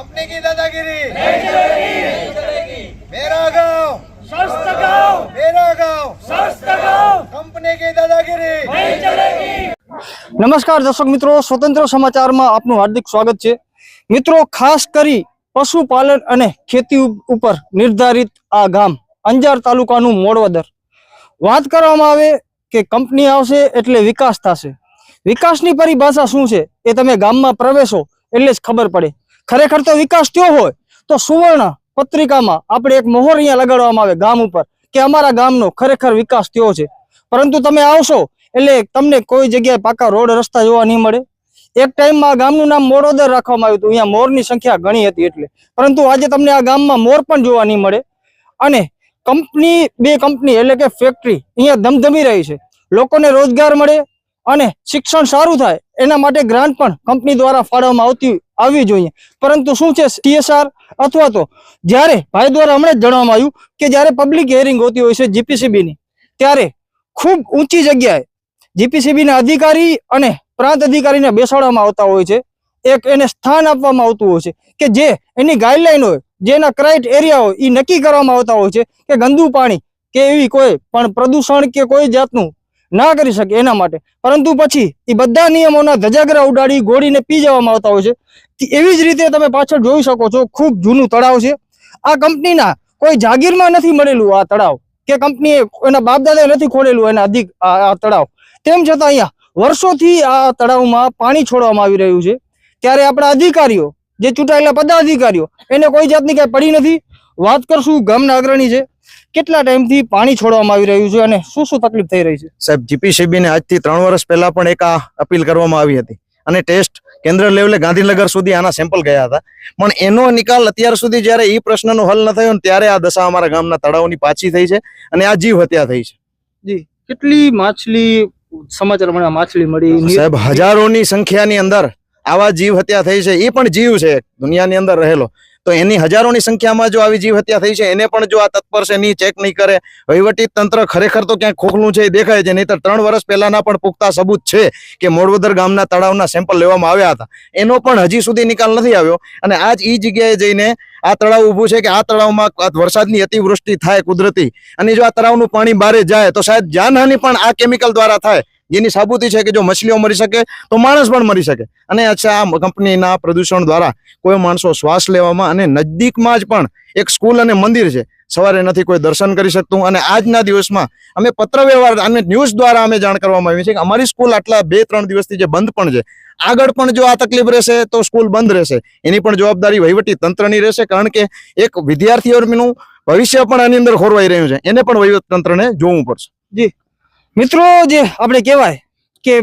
Company की दादागिरी नहीं चलेगी। मेरा गांव स्वस्थ गांव, मेरा गांव स्वस्थ गांव, कंपनी की दादागिरी नहीं चलेगी। નમસ્કાર દર્શક મિત્રો, સ્વતંત્ર સમાચારમાં આપનું હાર્દિક સ્વાગત છે। મિત્રો, ખાસ કરી પશુપાલન અને ખેતી ઉપર નિર્ધારિત આ ગામ અંજાર તાલુકાનું મોડવદર। વાત કરવામાં આવે કે કંપની આવશે એટલે વિકાસ થશે। વિકાસની પરિભાષા શું છે એ તમે ગામમાં પ્રવેશો એટલે જ ખબર પડે। ખરેખર તો વિકાસ થયો હોય તો સુવર્ણ પત્રિકામાં આપણે એક મોહર અહીંયા લગાડવામાં આવે ગામ ઉપર કે અમારા ગામનો ખરેખર વિકાસ થયો છે। પરંતુ તમે આવશો એટલે તમને કોઈ જગ્યાએ પાકા રોડ રસ્તા જોવા નહીં મળે। એક ટાઈમમાં ગામનું નામ મોડોદર રાખવામાં આવ્યું હતું, અહીંયા મોરની સંખ્યા ઘણી હતી એટલે, પરંતુ આજે તમને આ ગામમાં મોર પણ જોવા નહીં મળે। અને બે કંપની એટલે કે ફેક્ટરી અહીંયા ધમધમી રહી છે, લોકોને રોજગાર મળે અને શિક્ષણ સારું થાય એના માટે ગ્રાન્ટ પણ કંપની દ્વારા ફાળવવામાં આવવી જોઈએ। પરંતુ શું છે, CSR અથવા તો જ્યારે ભાઈ દ્વારા હમણાં જ જણાવવામાં આવ્યું કે જ્યારે પબ્લિક હિયરિંગ હોતી હોય છે જીપીસીબીની, ત્યારે ખૂબ ઊંચી જગ્યાએ જીપીસીબીના અધિકારી અને પ્રાંત અધિકારીને બેસાડવામાં આવતા હોય છે। એક એને સ્થાન આપવામાં આવતું હોય છે કે જે એની ગાઈડલાઈન હોય, જેના ક્રાઇટેરિયા હોય એ નક્કી કરવામાં આવતા હોય છે કે ગંદુ પાણી કે એવી કોઈ પણ પ્રદૂષણ કે કોઈ જાતનું ના કરી શકે એના માટે। પરંતુ પછી એ બધા નિયમોના ધજાગરા ઉડાડી ગોળીને પી જવામાં આવતા હોય છે। એવી જ રીતે તમે પાછળ જોઈ શકો છો, ખૂબ જૂનું તળાવ છે। આ કંપનીના કોઈ જાગીરમાં નથી મળેલું આ તળાવ, કે કંપનીએ એના બાપદાદાએ નથી ખોલેલું એના આ તળાવ। તેમ છતાં અહીંયા વર્ષોથી આ તળાવમાં પાણી છોડવામાં આવી રહ્યું છે। ત્યારે આપણા અધિકારીઓ, જે ચૂંટાયેલા પદાધિકારીઓ, એને કોઈ જાતની કઈ પડી નથી। વાત કરશું ગામના અગ્રણી છે, કેટલા ટાઈમથી પાણી છોડવામાં આવી રહ્યું છે અને શું શું તકલીફ થઈ રહી છે? સાહેબ, જીપીસીબી ને આજથી 3 વર્ષ પહેલા પણ એક આ અપીલ કરવામાં આવી હતી અને ટેસ્ટ કેન્દ્ર લેવલે ગાંધીનગર સુધી આના સેમ્પલ ગયા હતા, પણ એનો નિકાલ અત્યાર સુધી જ્યારે એ પ્રશ્નનો હલ ન થયો ત્યારે આ દશા અમારા ગામના તળાવની પાછી થઈ છે અને આ જીવ હત્યા થઈ છે। જી, કેટલી માછલી સમાચાર મળ્યા, માછલી મળી? સાહેબ, હજારોની સંખ્યાની અંદર આવા જીવ હત્યા થઈ છે। એ પણ જીવ છે દુનિયાની અંદર રહેલો, તો એની હજારોની સંખ્યામાં જો આવી જીવ હત્યા થઈ છે એને પણ જો આ તત્પર છે નહીં, ચેક નહીં કરે, વહીવટી તંત્ર ખરેખર તો ક્યાંક ખોખલું છે એ દેખાય છે। નહીતર 3 વર્ષ પહેલાના પણ પુખ્તા સબૂત છે કે મોડવદર ગામના તળાવના સેમ્પલ લેવામાં આવ્યા હતા, એનો પણ હજી સુધી નિકાલ નથી આવ્યો। અને આજ એ જગ્યાએ જઈને આ તળાવ ઊભું છે કે આ તળાવમાં વરસાદની અતિવૃષ્ટિ થાય કુદરતી, અને જો આ તળાવનું પાણી બહાર જાય તો શાયદ જાનહાનિ પણ આ કેમિકલ દ્વારા થાય, જેની સાબુતી છે કે જો મછલીઓ મરી શકે તો માણસ પણ મરી શકે। અને અચ્છા, આ કંપનીના પ્રદૂષણ દ્વારા કોઈ માણસો શ્વાસ લેવામાં, અને નજદીકમાં જ પણ એક સ્કૂલ અને મંદિર છે, સવારે નથી કોઈ દર્શન કરી શકતું। અને આજના દિવસમાં અમે પત્ર વ્યવહાર અને ન્યૂઝ દ્વારા અમે જાણ કરવામાં આવી છે કે અમારી સ્કૂલ આટલા 2-3 દિવસથી જે બંધ પણ છે, આગળ પણ જો આ તકલીફ રહેશે તો સ્કૂલ બંધ રહેશે, એની પણ જવાબદારી વહીવટી તંત્રની રહેશે, કારણ કે એક વિદ્યાર્થીઓનું ભવિષ્ય પણ આની અંદર ખોરવાઈ રહ્યું છે, એને પણ વહીવટી તંત્રને જોવું પડશે। જી મિત્રો, જે આપણે કહેવાય કે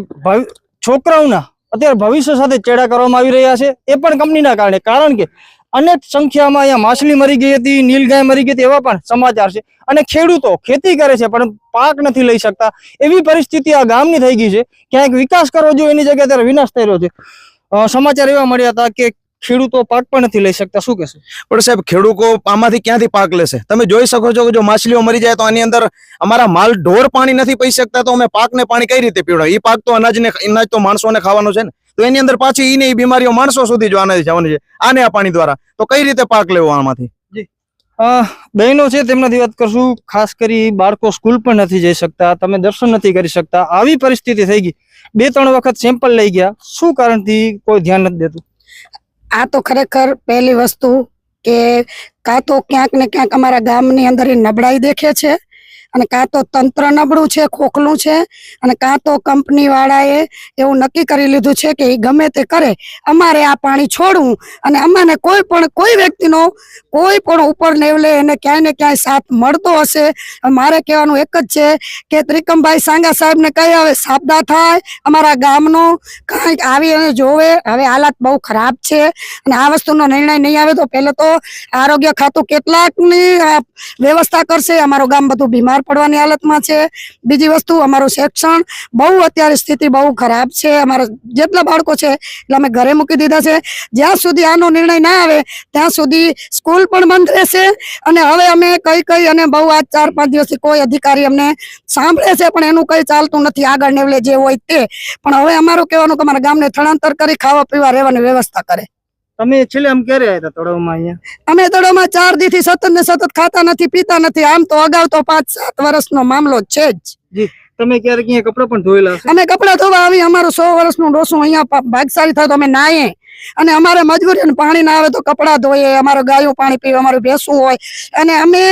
છોકરાઓના અત્યારે ભવિષ્ય સાથે ચેડા કરવામાં આવી રહ્યા છે, એ પણ કંપનીના કારણે। કારણ કે અનેક સંખ્યામાં અહીંયા માછલી મરી ગઈ હતી, નીલગાય મરી ગઈ હતી, એવા પણ સમાચાર છે। અને ખેડૂતો ખેતી કરે છે પણ પાક નથી લઈ શકતા, એવી પરિસ્થિતિ આ ગામની થઈ ગઈ છે। ક્યાંક વિકાસ કરવો જોઈએ એની જગ્યાએ અત્યારે વિનાશ થઈ રહ્યો છે। સમાચાર એવા મળ્યા હતા કે ખેડૂતો પાક પણ નથી લઈ શકતા, શું કહેશો? પણ સાહેબ, ખેડૂતો આમાંથી ક્યાંથી પાક લેશે? તમે જોઈ શકો છો કે જો માછલીઓ મરી જાય તો આની અંદર અમારા માલ ઢોર પાણી નથી પી શકતા, તો અમે પાકને પાણી કઈ રીતે પીવડાવ? એ પાક તો અનાજ તો માણસોને ખાવાનો છે ને, તો એની અંદર પાછી એ બીમારીઓ માણસો સુધી જો આનાથી જવાની છે, આને આ પાણી દ્વારા, તો કઈ રીતે પાક લેવો આમાંથી? બહેનો છે તેમનાથી વાત કરશું। ખાસ કરી બાળકો સ્કૂલ પણ નથી જઈ શકતા, તમે દર્શન નથી કરી શકતા, આવી પરિસ્થિતિ થઈ ગઈ। 2-3 વખત સેમ્પલ લઈ ગયા, શું કારણથી કોઈ ધ્યાન નથી દેતું? આ તો ખરેખર પહેલી વસ્તુ કે કાં તો ક્યાંક ને ક્યાંક અમારા ગામની અંદર એ નબળાઈ દેખે છે, અને કાં તો તંત્ર નબળું છે, ખોખલું છે, અને કાં તો કંપની વાળાએ એવું નક્કી કરી લીધું છે કે ગમે તે કરે અમારે આ પાણી છોડવું, અને અમને કોઈ વ્યક્તિનો કોઈ પણ ઉપર લેવલે એને ક્યાંય ને ક્યાંય સાથ મળતો હશે। મારે કહેવાનું એક જ છે કે ત્રિકમભાઈ સાંગા સાહેબને કહી હવે સાબદા થાય, અમારા ગામનો કાંઈક આવી અને જોવે। હવે હાલત બહુ ખરાબ છે, અને આ વસ્તુનો નિર્ણય નહીં આવે તો પહેલે તો આરોગ્ય ખાતું કેટલાકની વ્યવસ્થા કરશે। અમારું ગામ બધું બીમાર પડવાની હાલતમાં છે। બીજી વસ્તુ, અમારું શિક્ષણ બહુ અત્યારે સ્થિતિ બહુ ખરાબ છે। અમારા જેટલા બાળકો છે એટલે અમે ઘરે મૂકી દીધા છે। જ્યાં સુધી આનો નિર્ણય ના આવે ત્યાં સુધી સ્કૂલ પણ બંધ રહેશે। અને હવે અમે કઈ અને બહુ આ 4-5 દિવસથી કોઈ અધિકારી અમને સાંભળે છે પણ એનું કઈ ચાલતું નથી, આગળ લેવલે જે હોય તે। પણ હવે અમારું કહેવાનું કે અમારા ગામને સ્થળાંતર કરી ખાવા પીવા રહેવાની વ્યવસ્થા કરે। તમે છેલ્લે આમ ક્યારે આવ્યા હતા તળાવમાં અહીંયા? અમે તળાવમાં 4 દીથી સતત ને સતત ખાતા નથી પીતા નથી. આમ તો અગાઉ તો 5-7 વર્ષનો મામલો જ છે જ. જી, તમે ક્યારેક અહીંયા કપડાં પણ ધોયેલા હશે? અમે કપડા ધોવા આવી, અમારું 100 વર્ષનું ડોસું અહીંયા ભાગશાળી થાય તો અમે નાહીએ, અને અમારે મજબૂરી અને પાણી ના આવે તો કપડાં ધોઈએ, અમારે ગાયું પાણી પીવે, અમારું ભેંસું હોય. અને અમે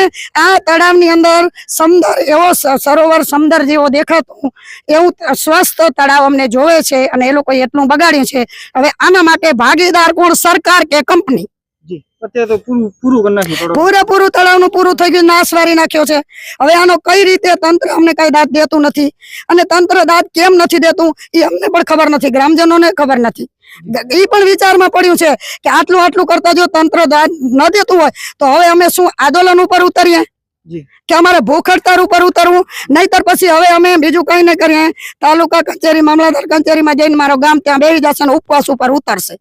આ તળાવની અંદર સમંદર એવો સરોવર સમંદર જેવો દેખાતું એવું સ્વસ્થ તળાવ અમને જોવે છે, અને એ લોકોએ એટલું બગાડ્યું છે. હવે આના માટે ભાગીદાર કોણ, સરકાર કે કંપની? જી, અત્યારે તો પૂરું કરી નાખ્યું તળાવ. પૂરેપૂરું તળાવનું પૂરું થઈ ગયું, નાશ વારી નાખ્યો છે. હવે આનો કઈ રીતે તંત્ર અમને કઈ દાદ દેતું નથી, અને તંત્ર દાદ કેમ નથી દેતું એ અમને પણ ખબર નથી, ગ્રામજનોને ખબર નથી. એ પણ વિચારમાં પડ્યું છે કે આટલું કરતા જો તંત્ર દાદ ન દેતું હોય તો હવે અમે શું આંદોલન ઉપર ઉતરીએ કે અમારે ભૂખ હડતાળ ઉપર ઉતરવું? નહીતર પછી હવે અમે બીજું કઈ ન કરીએ, તાલુકા કચેરી મામલતદાર કચેરીમાં જઈને મારો ગામ ત્યાં બેસી જશે અને ઉપવાસ ઉપર ઉતરશે.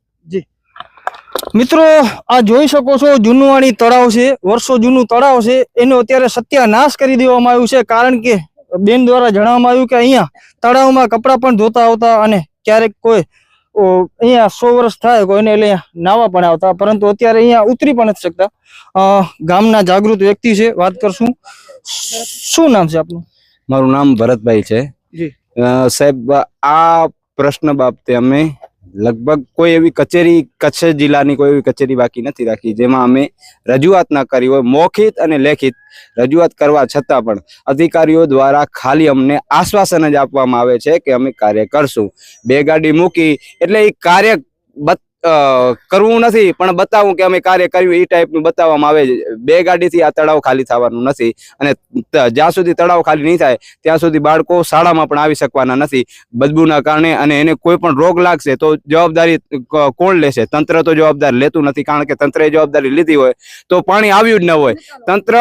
મિત્રો, આ જોઈ શકો છો જુનવાણી તળાવ છે, વર્ષો જૂનું તળાવ છે, એનો અત્યારે સત્યાનાશ કરી દેવામાં આવ્યું છે. કારણ કે બેન દ્વારા જણાવવામાં આવ્યું કે અહીંયા તળાવમાં કપડાં પણ ધોતા આવતા, અને ક્યારેક કોઈ અહીંયા 100 વર્ષ થાય કોઈને એટલે નાવા પણ આવતા, પરંતુ અત્યારે અહીંયા ઉતરી પણ નથી શકતા. ગામના જાગૃત વ્યક્તિ છે, વાત કરશું. શું નામ છે આપનું? મારું નામ ભરતભાઈ છે. જી સાહેબ, આ પ્રશ્ન બાબતે અમે લગભગ કોઈ એવી કચેરી, કચ્છ જિલ્લાની કોઈ એવી કચેરી બાકી નથી રાખી જેમાં અમે રજૂઆત ના કરી હોય. મૌખિક અને લેખિત રજૂઆત કરવા છતાં પણ અધિકારીઓ દ્વારા ખાલી અમને આશ્વાસન જ આપવામાં આવે છે કે અમે કાર્ય કરશું. 2 ગાડી મૂકી એટલે એ કાર્ય કરવું નથી, પણ બતાવું કે અમે કાર્ય કર્યું એ ટાઈપનું બતાવવામાં આવે છે. 2 ગાડીથી આ તળાવ ખાલી થવાનું નથી, અને જ્યાં સુધી તળાવ ખાલી નહીં થાય ત્યાં સુધી બાળકો શાળામાં પણ આવી શકવાના નથી બદબૂના કારણે. અને એને કોઈ પણ રોગ લાગશે તો જવાબદારી કોણ લેશે? તંત્ર તો જવાબદારી લેતું નથી, કારણ કે તંત્રએ જવાબદારી લીધી હોય તો પાણી આવ્યું જ ન હોય. તંત્ર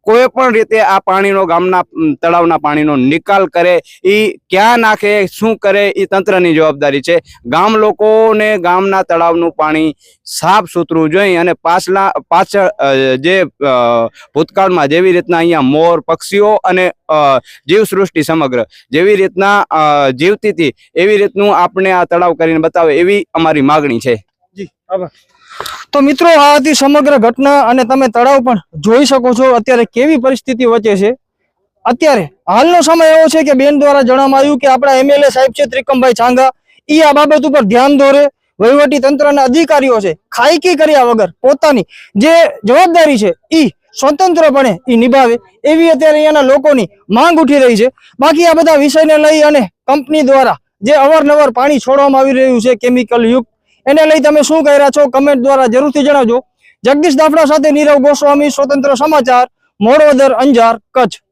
કોઈ પણ રીતે આ પાણીનો, ગામના તળાવના પાણીનો નિકાલ કરે, એ ક્યાં નાખે, શું કરે, એ તંત્રની જવાબદારી છે. ગામ લોકોને ગામના તળાવનું પાણી સાફ સુથરું જોઈએ. અને પાછળ જે ભૂતકાળમાં જેવી રીતના અહીંયા મોર, પક્ષીઓ અને જીવસૃષ્ટિ સમગ્ર જેવી રીતના જીવતી હતી એવી રીતનું આપણે આ તળાવ કરીને બતાવે એવી અમારી માગણી છે. જી, આભાર. તો મિત્રો, આ હતી સમગ્ર ઘટના, અને તમે તળાવ પણ જોઈ શકો છો અત્યારે કેવી પરિસ્થિતિ વચ્ચે છે. અત્યારે હાલનો સમય એવો છે કે બેન દ્વારા જણાવવામાં આવ્યું કે આપણા MLA સાહેબ છે ત્રિકમભાઈ છાંગા, એ આ બાબત ઉપર ધ્યાન દોરે. વહીવટી તંત્રના અધિકારીઓ છે ખાયકી કર્યા વગર પોતાની જે જવાબદારી છે એ સ્વતંત્રપણે એ નિભાવે, એવી અત્યારે અહીંયાના લોકોની માંગ ઉઠી રહી છે. બાકી આ બધા વિષયને લઈ અને કંપની દ્વારા જે અવારનવાર પાણી છોડવામાં આવી રહ્યું છે કેમિકલ યુક્ત, એને લઈ તમે શું કહી રહ્યા છો કમેન્ટ દ્વારા જરૂરથી જણાવજો. જગદીશ દાફડા સાથે નીરવ ગોસ્વામી, સ્વતંત્ર સમાચાર, મોડવદર, અંજાર, કચ્છ.